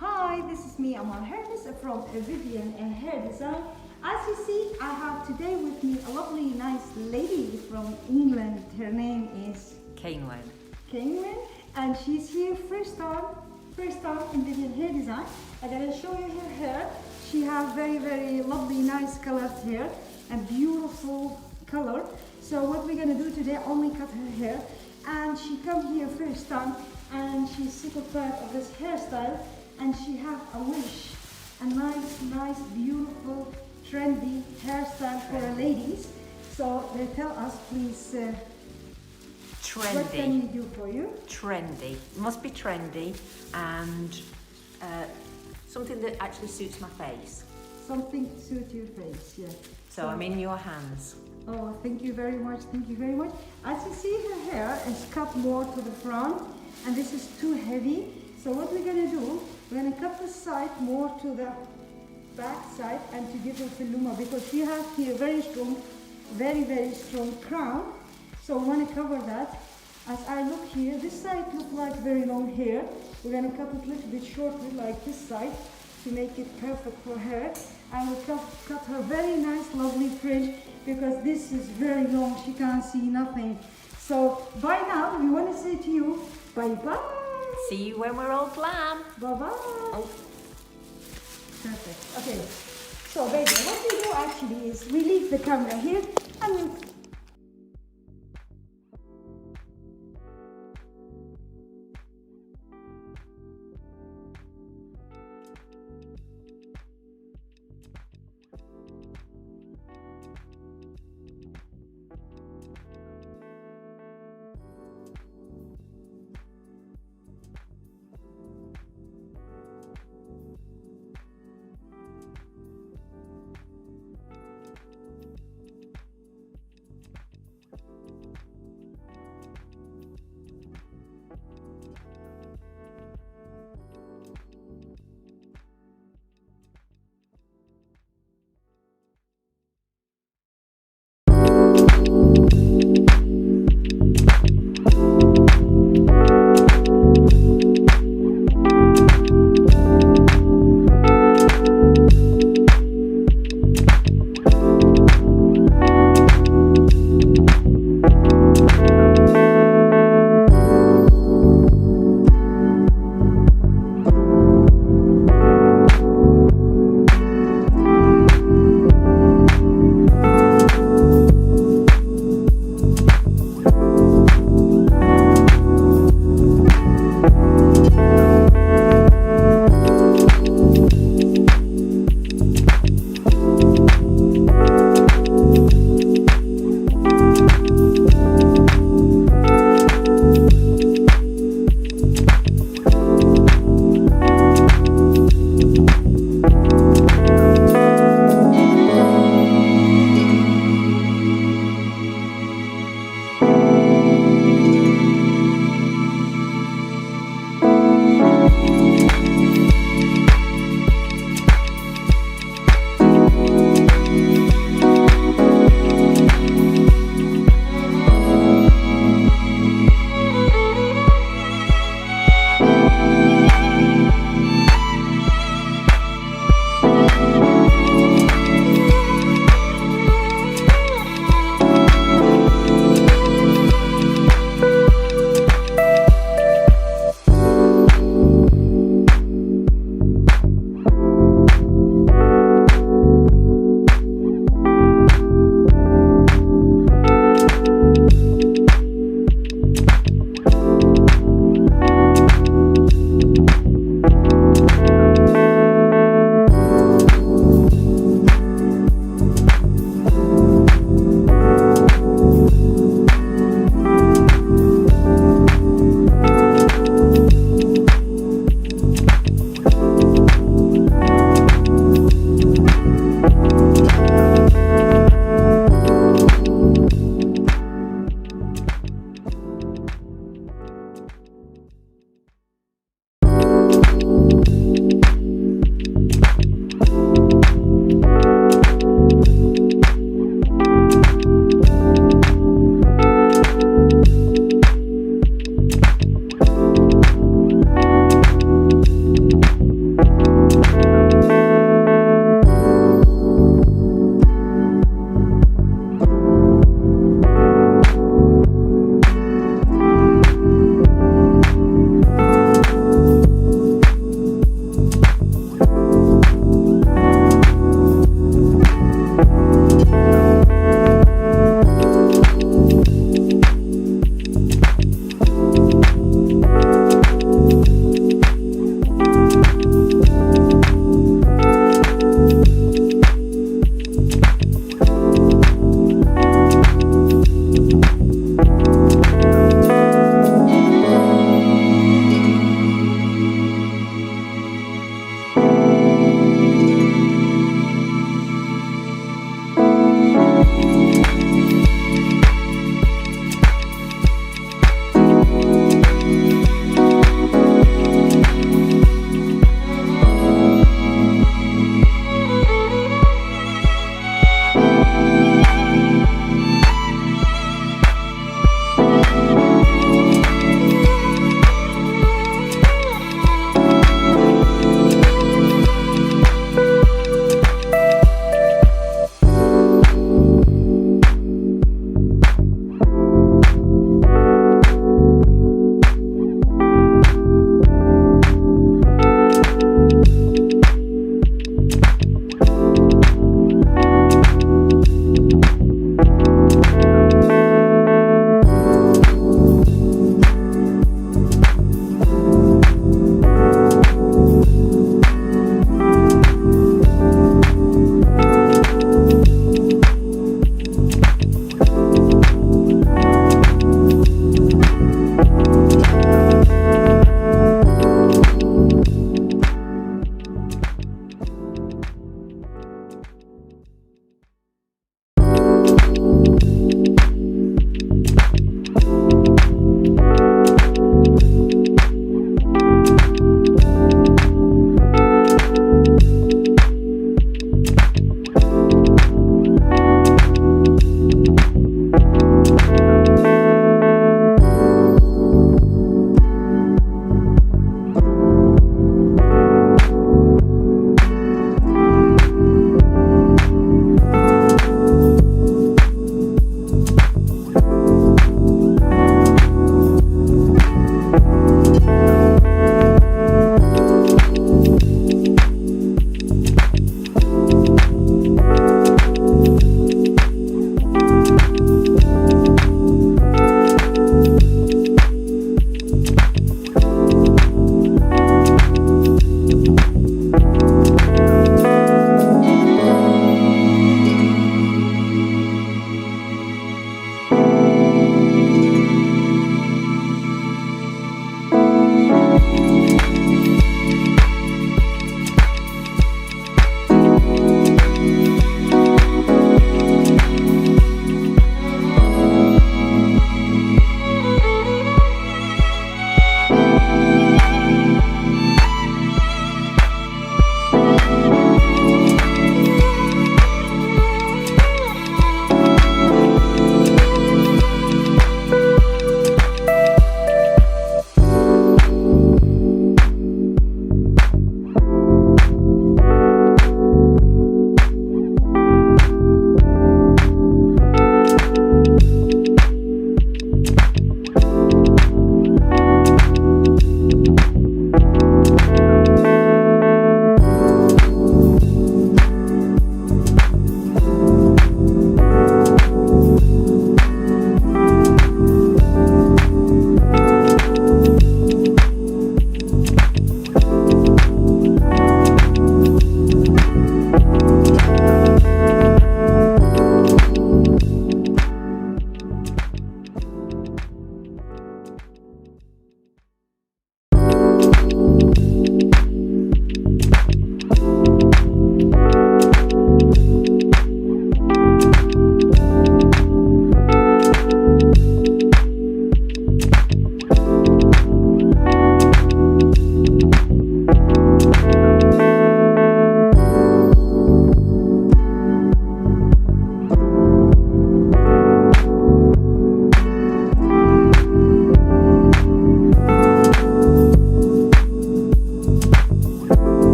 Hi, this is me, Amal Hermuz from Vivian Hair Design. As you see, I have today with me a lovely, nice lady from England. Her name is Kainwen. Kainwen, and she's here first time in Vivian Hair Design. I'm gonna show you her hair. She has very lovely, nice colored hair, a beautiful color. So what we're gonna do today, only cut her hair, and she come here first time, and she's super proud of this hairstyle, and she have a wish, a nice, beautiful, trendy hairstyle for the ladies. So they tell us, please, Trendy. what can we do for you? Trendy. It must be trendy and something that actually suits my face. Something to suit your face, yeah. So I'm in your hands. Oh, thank you very much, thank you very much. As you see, her hair is cut more to the front, and this is too heavy. So what we're gonna do, we're gonna cut the side more to the back side and to give her volume, because she has here very strong crown. So we want to cover that. As I look here, this side looks like very long hair. We're going to cut it a little bit shorter like this side to make it perfect for her. And we'll cut her very nice lovely fringe, because this is very long, she can't see nothing. So by now we want to say to you bye bye. See you when we're all glam. Bye bye. Oh. Perfect. Okay. So baby, what we do actually is we leave the camera here and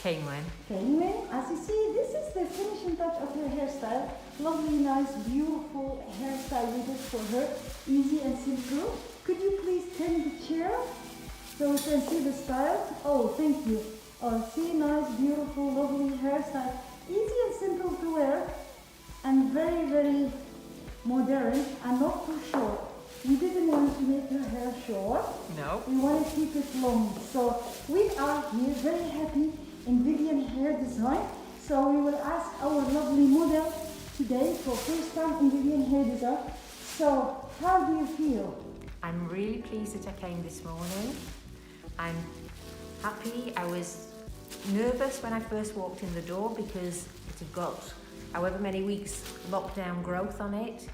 Came when? Came in. As you see, this is the finishing touch of her hairstyle. Lovely, nice, beautiful hairstyle we did for her. Easy and simple. Could you please turn the chair so we can see the style? Oh, thank you. Oh, see, nice, beautiful, lovely hairstyle. Easy and simple to wear and very, very modern and not too short. We didn't want to make her hair short. No. We want to keep it long. So we are here very happy in Vivian Hair Design. So we will ask our lovely model today for first time in Vivian Hair Design. So how do you feel? I'm really pleased that I came this morning. I'm happy. I was nervous when I first walked in the door because it had got however many weeks lockdown growth on it.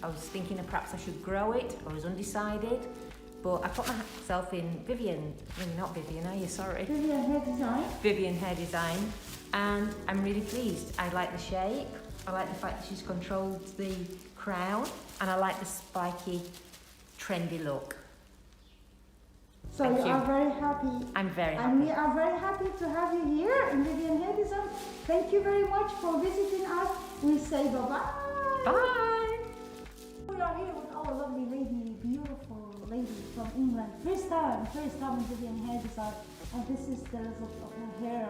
I was thinking that perhaps I should grow it. I was undecided. But I put myself in Vivian, not Vivian, are you? Sorry. Vivian Hair Design. Vivian Hair Design. And I'm really pleased. I like the shape. I like the fact that she's controlled the crown. And I like the spiky, trendy look. So Thank you you. are very happy. I'm very And we happy. are very happy to have you here in Vivian Hair Design. Thank you very much for visiting us. We say bye-bye. Bye! We are here with our lovely lady, beautiful lady from England. First time in Vivian Hair Design. And this is the result of her hair.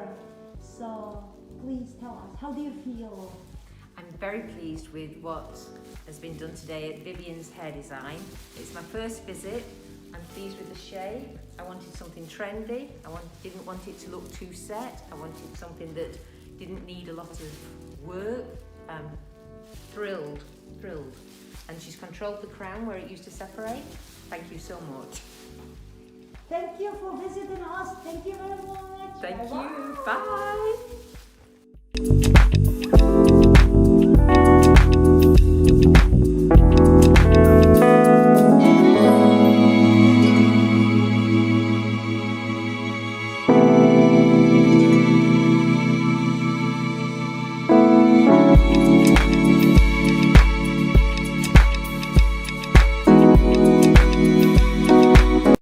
So please tell us, how do you feel? I'm very pleased with what has been done today at Vivian's Hair Design. It's my first visit. I'm pleased with the shape. I wanted something trendy. Didn't want it to look too set. I wanted something that didn't need a lot of work. Thrilled. And she's controlled the crown where it used to separate. Thank you so much. Thank you for visiting us. Thank you very much. Thank Bye-bye. you. Bye.